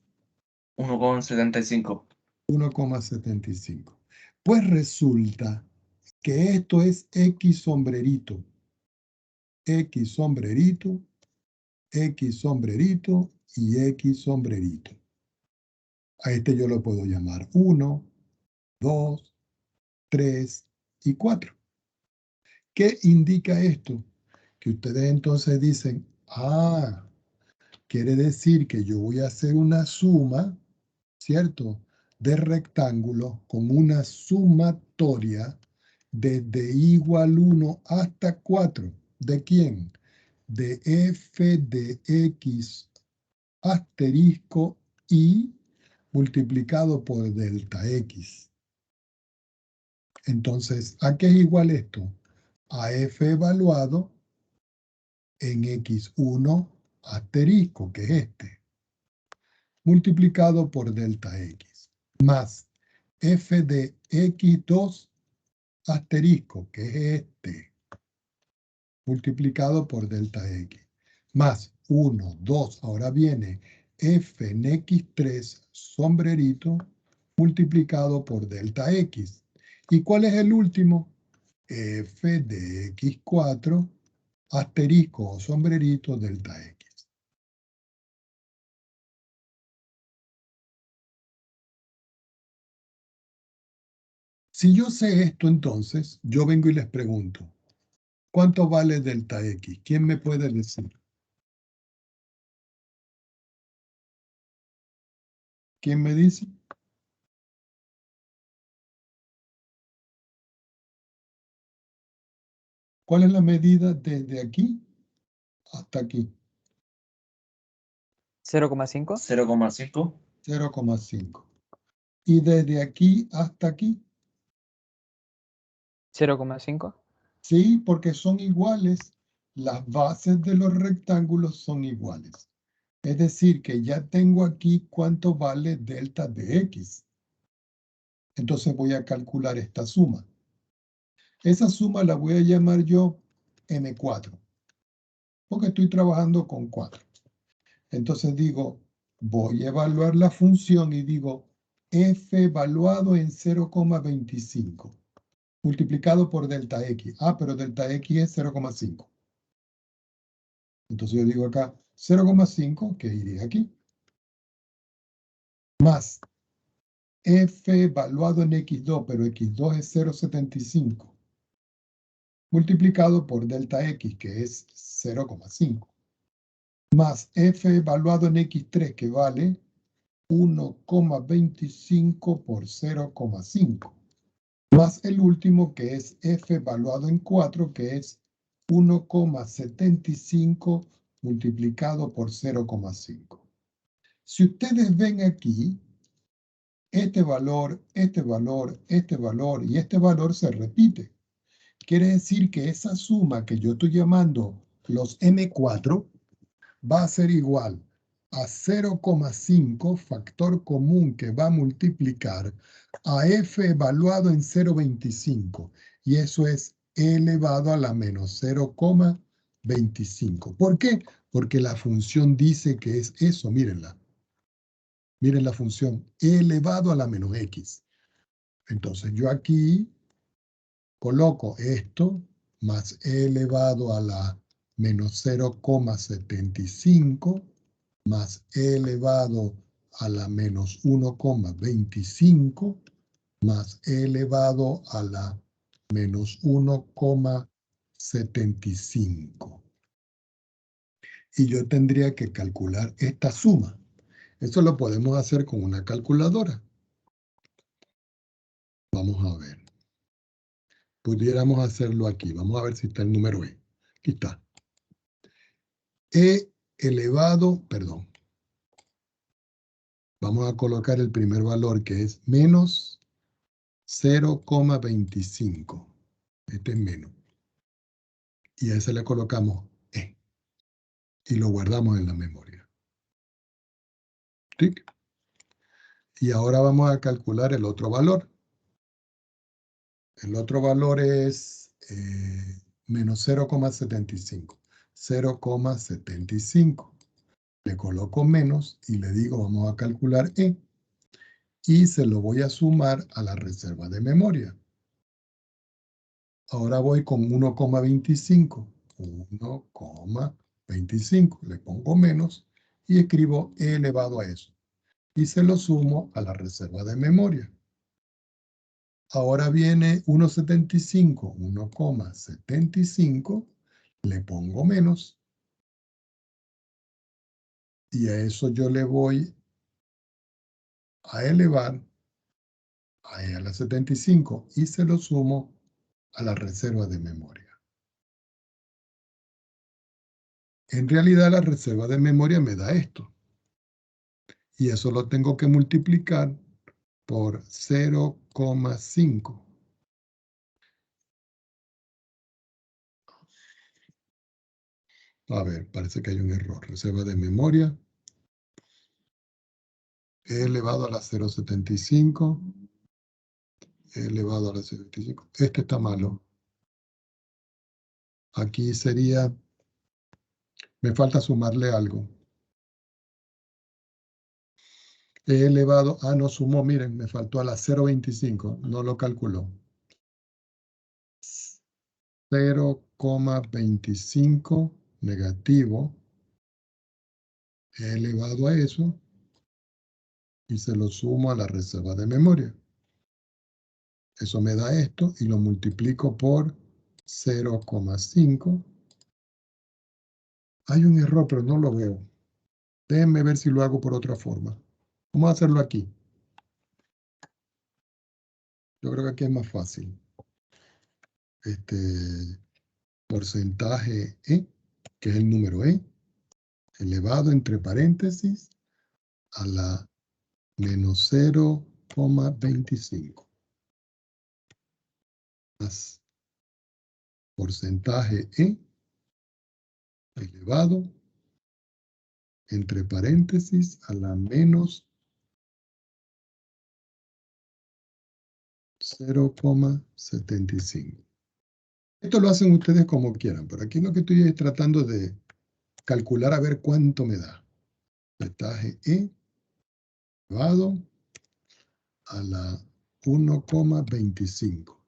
Speaker 4: 1,75.
Speaker 1: 1,75. Pues resulta que esto es X sombrerito. X sombrerito, X sombrerito y X sombrerito. A este yo lo puedo llamar 1, 2, 3 y 4. ¿Qué indica esto? Que ustedes entonces dicen, ah, quiere decir que yo voy a hacer una suma, ¿cierto? De rectángulos con una sumatoria desde igual 1 hasta 4. ¿De quién? De f de x asterisco y multiplicado por delta x. Entonces, ¿a qué es igual esto? A f evaluado en x1 asterisco, que es este, multiplicado por delta x, más f de x2 asterisco, que es este, multiplicado por delta x, más 1, 2, ahora viene f en x3 sombrerito, multiplicado por delta x. ¿Y cuál es el último? F de x4 asterisco o sombrerito delta x. Si yo sé esto, entonces, yo vengo y les pregunto, ¿cuánto vale delta x? ¿Quién me puede decir? ¿Quién me dice? ¿Cuál es la medida desde aquí hasta aquí?
Speaker 5: 0,5.
Speaker 4: 0,5.
Speaker 1: 0,5. ¿Y desde aquí hasta aquí?
Speaker 5: 0,5.
Speaker 1: Sí, porque son iguales. Las bases de los rectángulos son iguales. Es decir, que ya tengo aquí cuánto vale delta de x. Entonces voy a calcular esta suma. Esa suma la voy a llamar yo M4, porque estoy trabajando con 4. Entonces digo, voy a evaluar la función y digo f evaluado en 0,25 multiplicado por delta x. Ah, pero delta x es 0,5. Entonces yo digo acá 0,5, que iría aquí, más f evaluado en x2, pero x2 es 0,75, multiplicado por delta x, que es 0,5, más f evaluado en x3, que vale 1,25 por 0,5, más el último, que es f evaluado en 4, que es 1,75 multiplicado por 0,5. Si ustedes ven aquí, este valor, este valor, este valor y este valor se repite. Quiere decir que esa suma que yo estoy llamando los M4 va a ser igual a 0,5 factor común que va a multiplicar a f evaluado en 0,25. Y eso es e elevado a la menos 0,25. ¿Por qué? Porque la función dice que es eso, mírenla. Miren la función e elevado a la menos x. Entonces yo aquí coloco esto más e elevado a la menos 0,75 más e elevado a la menos 1,25 más e elevado a la menos 1,75. Y yo tendría que calcular esta suma. Eso lo podemos hacer con una calculadora. Vamos a ver. Pudiéramos hacerlo aquí. Vamos a ver si está el número E. Aquí está. E elevado, perdón. Vamos a colocar el primer valor, que es menos 0,25. Este es menos. Y a ese le colocamos E. Y lo guardamos en la memoria. ¿Tic? Y ahora vamos a calcular el otro valor. El otro valor es menos 0,75. 0,75. Le coloco menos y le digo vamos a calcular E. Y se lo voy a sumar a la reserva de memoria. Ahora voy con 1,25. 1,25. Le pongo menos y escribo E elevado a eso. Y se lo sumo a la reserva de memoria. Ahora viene 1,75. 1,75. Le pongo menos. Y a eso yo le voy a elevar a la 75 y se lo sumo a la reserva de memoria. En realidad la reserva de memoria me da esto. Y eso lo tengo que multiplicar por 0,5. A ver, parece que hay un error. Reserva de memoria. E elevado a la 0,75. E elevado a la 0,75. Este está malo. Aquí sería... Me falta sumarle algo. E elevado... Ah, no sumó. Miren, me faltó a la 0,25. No lo calculó. 0,25 negativo. He elevado a eso y se lo sumo a la reserva de memoria. Eso me da esto y lo multiplico por 0,5. Hay un error, pero no lo veo. Déjenme ver si lo hago por otra forma. Vamos a hacerlo aquí. Yo creo que aquí es más fácil. Porcentaje E, que es el número E, elevado entre paréntesis a la menos 0,25. Más porcentaje E elevado entre paréntesis a la menos 0,75. Esto lo hacen ustedes como quieran, pero aquí lo que estoy es tratando de calcular a ver cuánto me da. Porcentaje E elevado a la 1,25.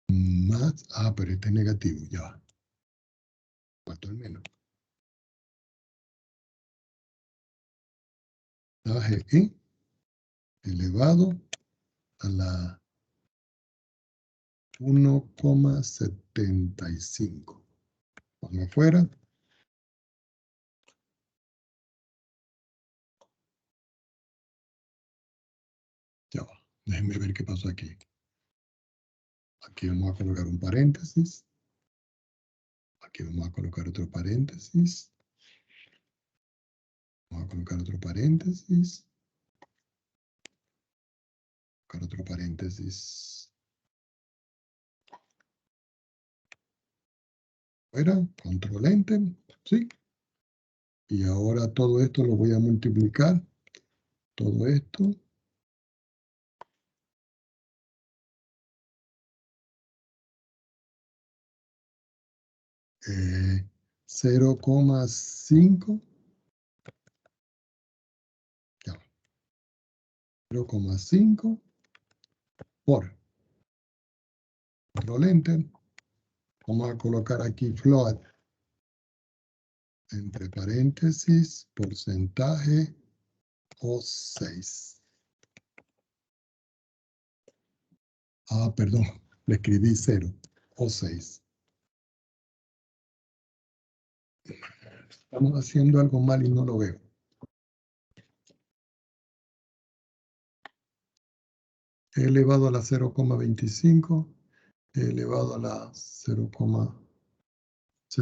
Speaker 1: Más, pero este es negativo, ya va. ¿Cuánto es menos? Porcentaje E elevado a la 1,75. Vamos afuera. Ya va. Déjenme ver qué pasó aquí. Aquí vamos a colocar un paréntesis. Aquí vamos a colocar otro paréntesis. Vamos a colocar otro paréntesis. Colocar otro paréntesis. Fuera, control enter, ¿sí? Y ahora todo esto lo voy a multiplicar. Todo esto. Eh, 0,5. 0,5 por control enter. Vamos a colocar aquí float entre paréntesis, porcentaje o 6. Ah, perdón, le escribí 0 o 6. Estamos haciendo algo mal y no lo veo. He elevado a la 0,25. He elevado a la 0,75.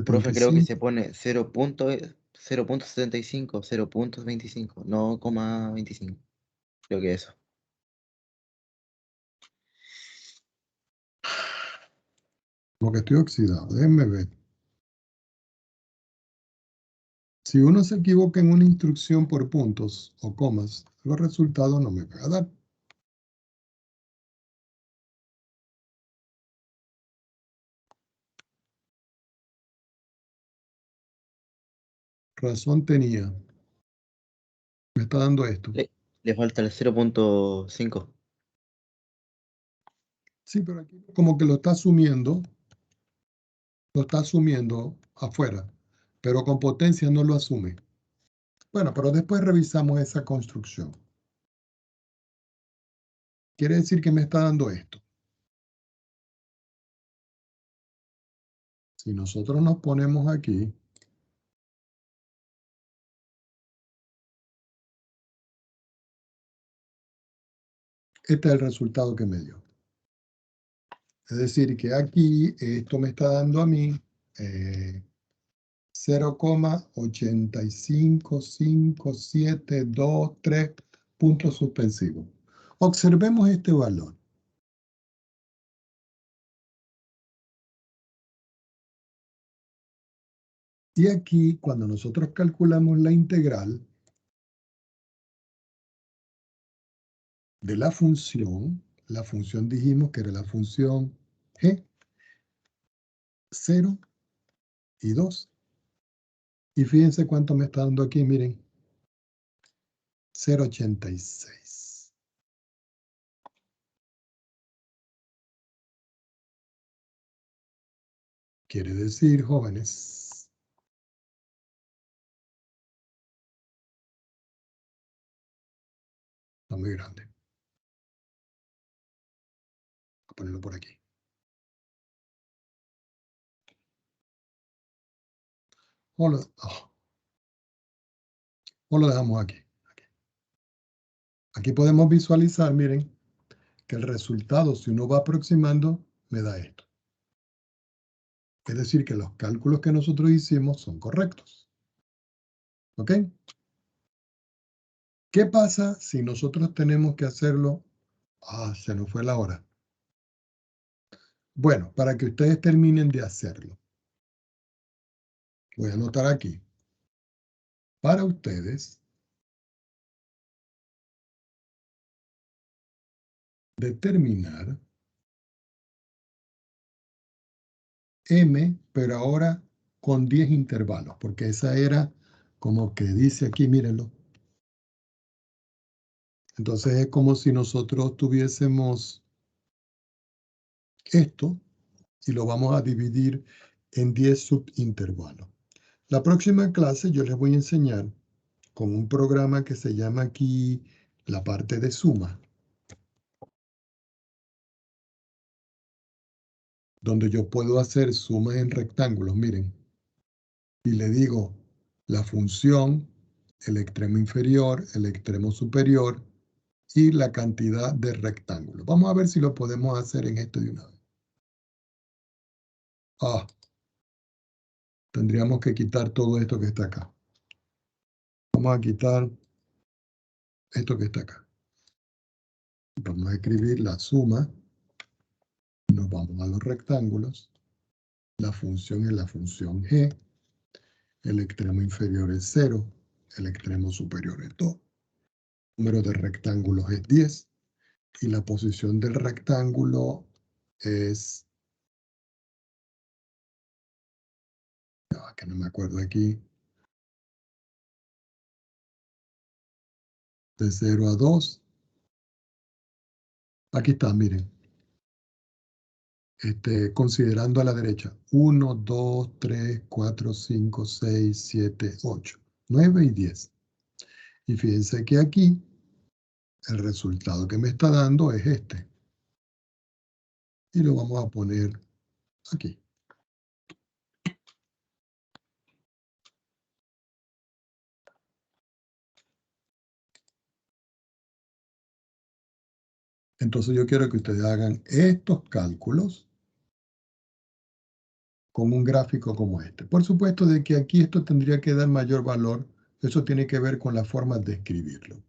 Speaker 5: Profe, creo que se pone 0.75, 0.25, no 0,25. Creo que eso.
Speaker 1: Porque estoy oxidado. Déjenme ver. Si uno se equivoca en una instrucción por puntos o comas, los resultados no me van a dar. Razón tenía. Me está dando esto.
Speaker 5: Le falta el 0.5.
Speaker 1: Sí, pero aquí como que lo está asumiendo afuera, pero con potencia no lo asume. Bueno, pero después revisamos esa construcción. Quiere decir que me está dando esto. Si nosotros nos ponemos aquí, este es el resultado que me dio. Es decir, que aquí esto me está dando a mí 0,85573 puntos suspensivos. Observemos este valor. Y aquí, cuando nosotros calculamos la integral de la función dijimos que era la función g, 0 y 2. Y fíjense cuánto me está dando aquí, miren, 0,86. Quiere decir, jóvenes, está muy grande. Voy a ponerlo por aquí. O lo dejamos aquí. Aquí podemos visualizar, miren, que el resultado, si uno va aproximando, me da esto. Es decir, que los cálculos que nosotros hicimos son correctos. ¿Ok? ¿Qué pasa si nosotros tenemos que hacerlo? Se nos fue la hora. Bueno, para que ustedes terminen de hacerlo, voy a anotar aquí. Para ustedes, determinar M, pero ahora con 10 intervalos, porque esa era como que dice aquí, mírenlo. Entonces es como si nosotros tuviésemos esto y lo vamos a dividir en 10 subintervalos. La próxima clase yo les voy a enseñar con un programa que se llama aquí la parte de suma, donde yo puedo hacer sumas en rectángulos, miren, y le digo la función, el extremo inferior, el extremo superior y la cantidad de rectángulos. Vamos a ver si lo podemos hacer en esto de una vez. Tendríamos que quitar todo esto que está acá. Vamos a quitar esto que está acá. Vamos a escribir la suma. Nos vamos a los rectángulos. La función es la función g. El extremo inferior es 0. El extremo superior es 2. El número de rectángulos es 10. Y la posición del rectángulo es... que no me acuerdo aquí. De 0 a 2. Aquí está, miren. Considerando a la derecha. 1, 2, 3, 4, 5, 6, 7, 8, 9 y 10. Y fíjense que aquí el resultado que me está dando es este. Y lo vamos a poner aquí. Entonces yo quiero que ustedes hagan estos cálculos con un gráfico como este. Por supuesto de que aquí esto tendría que dar mayor valor. Eso tiene que ver con la forma de escribirlo.